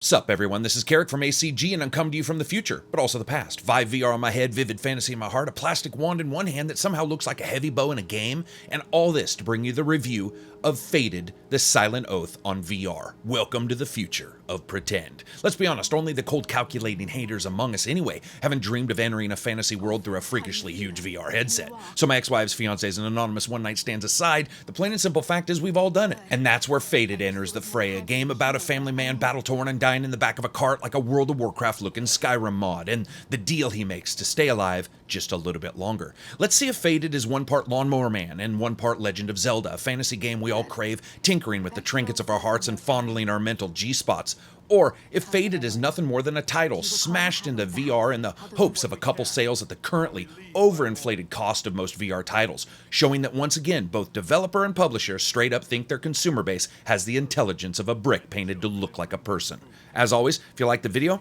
Sup everyone, this is Karak from ACG and I'm coming to you from the future, but also the past. Vive VR on my head, vivid fantasy in my heart, a plastic wand in one hand that somehow looks like a heavy bow in a game, and all this to bring you the review of Fated, the Silent Oath on VR. Welcome to the future of pretend. Let's be honest, only the cold calculating haters among us anyway haven't dreamed of entering a fantasy world through a freakishly huge VR headset. So my ex-wife's, fiancés, and anonymous one-night stands aside, the plain and simple fact is we've all done it. And that's where Fated enters the fray, a game about a family man battle-torn and dying in the back of a cart like a World of Warcraft looking Skyrim mod, and the deal he makes to stay alive just a little bit longer. Let's see if Fated is one part Lawnmower Man and one part Legend of Zelda, a fantasy game we all crave, tinkering with the trinkets of our hearts and fondling our mental G-spots. Or if Fated is nothing more than a title smashed into VR in the hopes of a couple sales at the currently overinflated cost of most VR titles, showing that once again both developer and publisher straight up think their consumer base has the intelligence of a brick painted to look like a person. As always, if you like the video,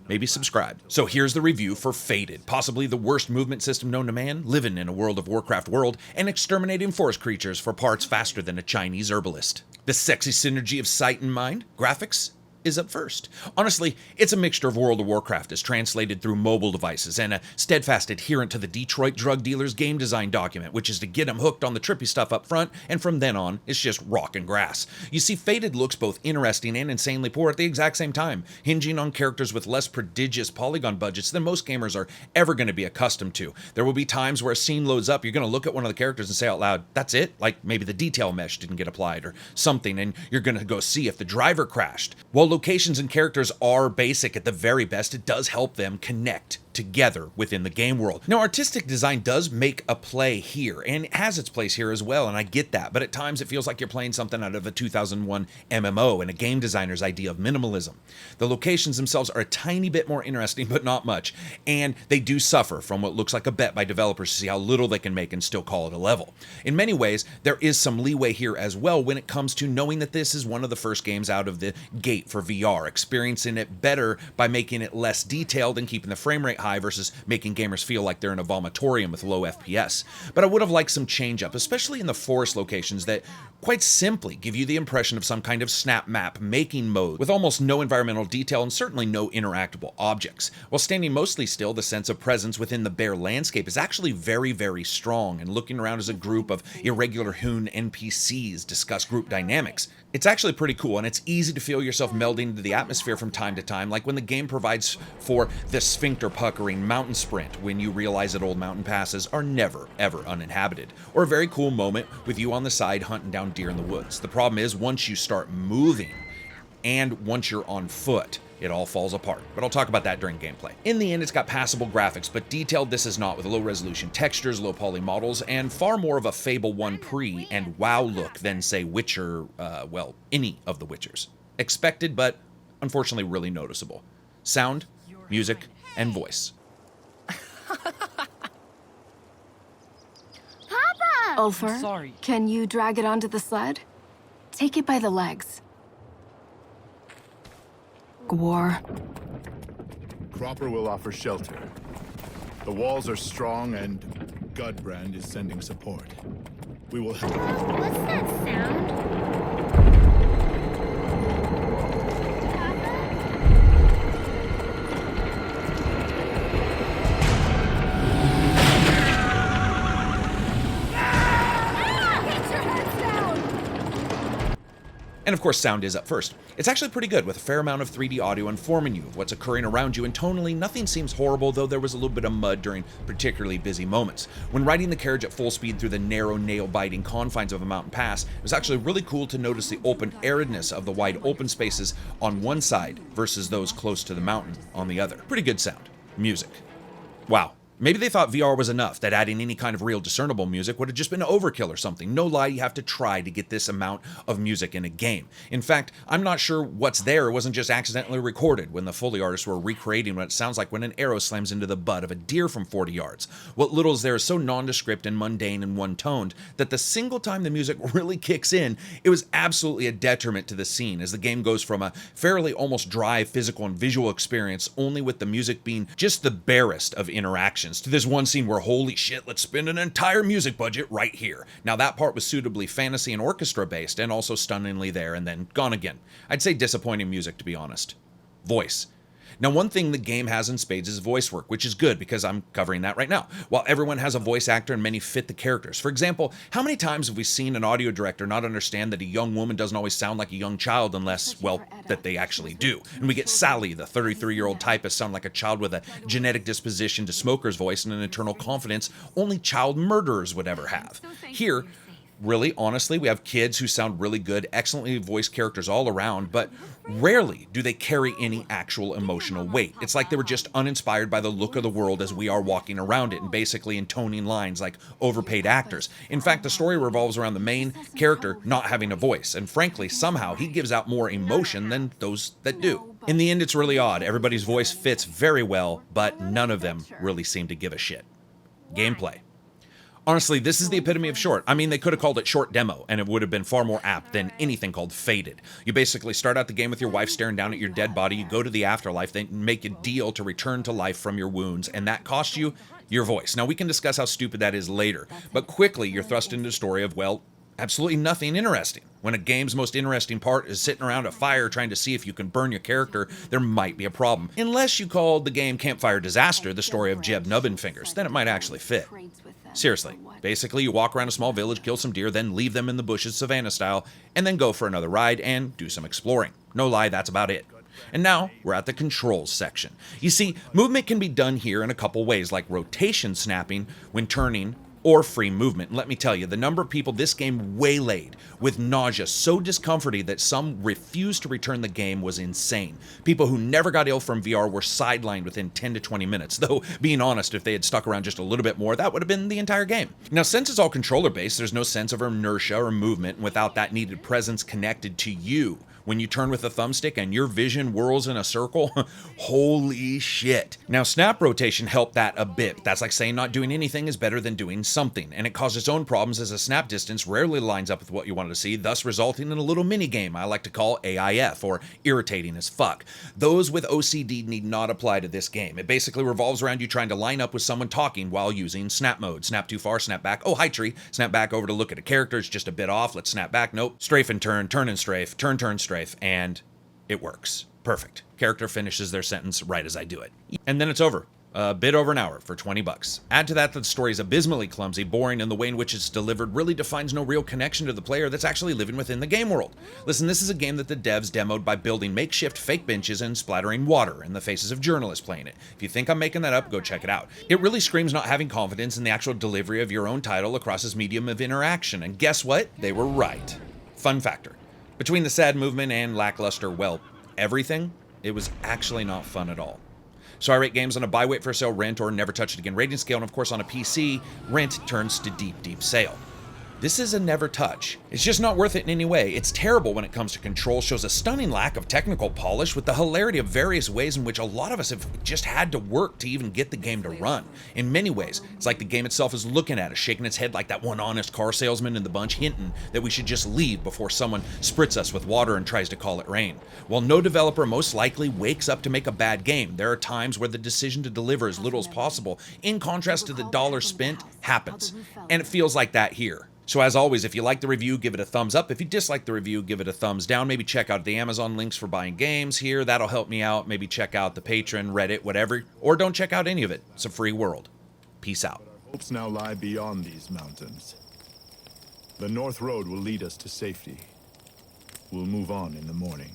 maybe subscribe. So here's the review for Fated, possibly the worst movement system known to man, living in a World of Warcraft world, and exterminating forest creatures for parts faster than a Chinese herbalist. The sexy synergy of sight and mind, graphics, is up first. Honestly, it's a mixture of World of Warcraft as translated through mobile devices and a steadfast adherent to the Detroit drug dealer's game design document, which is to get them hooked on the trippy stuff up front, and from then on, it's just rock and grass. You see, Fated looks both interesting and insanely poor at the exact same time, hinging on characters with less prodigious polygon budgets than most gamers are ever going to be accustomed to. There will be times where a scene loads up, you're going to look at one of the characters and say out loud, that's it? Like maybe the detail mesh didn't get applied or something, and you're going to go see if the driver crashed. While locations and characters are basic at the very best, it does help them connect together within the game world. Now, artistic design does make a play here, and it has its place here as well, and I get that, but at times it feels like you're playing something out of a 2001 MMO and a game designer's idea of minimalism. The locations themselves are a tiny bit more interesting, but not much, and they do suffer from what looks like a bet by developers to see how little they can make and still call it a level. In many ways, there is some leeway here as well when it comes to knowing that this is one of the first games out of the gate for VR, experiencing it better by making it less detailed and keeping the frame rate high versus making gamers feel like they're in a vomitorium with low FPS. But I would have liked some change up, especially in the forest locations that quite simply give you the impression of some kind of snap map making mode with almost no environmental detail and certainly no interactable objects. While standing mostly still, the sense of presence within the bare landscape is actually very, very strong, and looking around as a group of irregular hewn NPCs discuss group dynamics. It's actually pretty cool, and it's easy to feel yourself melding into the atmosphere from time to time, like when the game provides for the sphincter puckering mountain sprint when you realize that old mountain passes are never, ever uninhabited. Or a very cool moment with you on the side hunting down deer in the woods. The problem is, once you start moving, and once you're on foot, it all falls apart, but I'll talk about that during gameplay. In the end, it's got passable graphics, but detailed this is not, with low resolution textures, low poly models, and far more of a Fable 1 pre and WoW look than, say, Witcher, well, any of the Witchers. Expected, but unfortunately really noticeable. Sound, music, and voice. Papa! Ulfur, Sorry. can you drag it onto the sled? Take it by the legs. Gwar. Cropper will offer shelter. The walls are strong and Gudbrand is sending support. We will help. What's that sound? And of course, sound is up first. It's actually pretty good, with a fair amount of 3D audio informing you of what's occurring around you, and tonally, nothing seems horrible, though there was a little bit of mud during particularly busy moments. When riding the carriage at full speed through the narrow, nail-biting confines of a mountain pass, it was actually really cool to notice the open aridness of the wide open spaces on one side versus those close to the mountain on the other. Pretty good sound. Music. Wow. Maybe they thought VR was enough, that adding any kind of real discernible music would have just been overkill or something. No lie, you have to try to get this amount of music in a game. In fact, I'm not sure what's there wasn't just accidentally recorded when the Foley artists were recreating what it sounds like when an arrow slams into the butt of a deer from 40 yards. What little is there is so nondescript and mundane and one-toned that the single time the music really kicks in, it was absolutely a detriment to the scene, as the game goes from a fairly almost dry physical and visual experience, only with the music being just the barest of interactions, to this one scene where, holy shit, let's spend an entire music budget right here. Now that part was suitably fantasy and orchestra based, and also stunningly there and then gone again. I'd say disappointing music, to be honest. voice. Now, one thing the game has in spades is voice work, which is good because I'm covering that right now. While everyone has a voice actor and many fit the characters. For example, how many times have we seen an audio director not understand that a young woman doesn't always sound like a young child unless, well, that they actually do? And we get Sally, the 33-year-old typist, sound like a child with a genetic disposition to smoker's voice and an eternal confidence only child murderers would ever have. Here, really, honestly, we have kids who sound really good, excellently voiced characters all around, but rarely do they carry any actual emotional weight. It's like they were just uninspired by the look of the world as we are walking around it and basically intoning lines like overpaid actors. In fact, the story revolves around the main character not having a voice, and frankly, somehow he gives out more emotion than those that do. In the end, it's really odd. Everybody's voice fits very well, but none of them really seem to give a shit. Gameplay. Honestly, this is the epitome of short. I mean, they could have called it short demo, and it would have been far more apt than anything called faded. You basically start out the game with your wife staring down at your dead body, you go to the afterlife, then make a deal to return to life from your wounds, and that costs you your voice. Now, we can discuss how stupid that is later, but quickly you're thrust into a story of, well, absolutely nothing interesting. When a game's most interesting part is sitting around a fire trying to see if you can burn your character, there might be a problem. Unless you called the game Campfire Disaster the story of Jeb Nubbinfingers, then it might actually fit. Seriously, basically you walk around a small village, kill some deer, then leave them in the bushes savannah style, and then go for another ride and do some exploring. No lie, that's about it. And now, we're at the controls section. You see, movement can be done here in a couple ways, like rotation snapping when turning, or free movement. And let me tell you, the number of people this game waylaid with nausea so discomforting that some refused to return the game was insane. People who never got ill from VR were sidelined within 10 to 20 minutes, though being honest, if they had stuck around just a little bit more, that would have been the entire game. Now, since it's all controller-based, there's no sense of inertia or movement without that needed presence connected to you. When you turn with a thumbstick and your vision whirls in a circle, holy shit. Now, snap rotation helped that a bit. That's like saying not doing anything is better than doing something, and it caused its own problems as a snap distance rarely lines up with what you wanted to see, thus resulting in a little mini-game I like to call AIF, or irritating as fuck. Those with OCD need not apply to this game. It basically revolves around you trying to line up with someone talking while using snap mode. Snap too far, snap back, oh hi tree, snap back over to look at a character, it's just a bit off, let's snap back, nope, strafe and turn and strafe, turn, strafe, and it works. Perfect. Character finishes their sentence right as I do it. And then it's over. A bit over an hour for $20. Add to that the story is abysmally clumsy, boring, and the way in which it's delivered really defines no real connection to the player that's actually living within the game world. Listen, this is a game that the devs demoed by building makeshift fake benches and splattering water in the faces of journalists playing it. If you think I'm making that up, go check it out. It really screams not having confidence in the actual delivery of your own title across its medium of interaction, and guess what? They were right. Fun factor. Between the sad movement and lackluster, well, everything, it was actually not fun at all. So I rate games on a buy, wait for sale, rent, or never touch it again rating scale, and of course on a PC, rent turns to deep sale. This is a never touch. It's just not worth it in any way. It's terrible when it comes to control, shows a stunning lack of technical polish with the hilarity of various ways in which a lot of us have just had to work to even get the game to run. In many ways, it's like the game itself is looking at us, shaking its head like that one honest car salesman in the bunch, hinting that we should just leave before someone spritz us with water and tries to call it rain. While no developer most likely wakes up to make a bad game, there are times where the decision to deliver as little as possible, in contrast to the dollars spent, happens. And it feels like that here. So as always, if you like the review, give it a thumbs up. If you dislike the review, give it a thumbs down. Maybe check out the Amazon links for buying games here. That'll help me out. Maybe check out the Patreon, Reddit, whatever. Or don't check out any of it. It's a free world. Peace out. Our hopes now lie beyond these mountains. The North Road will lead us to safety. We'll move on in the morning.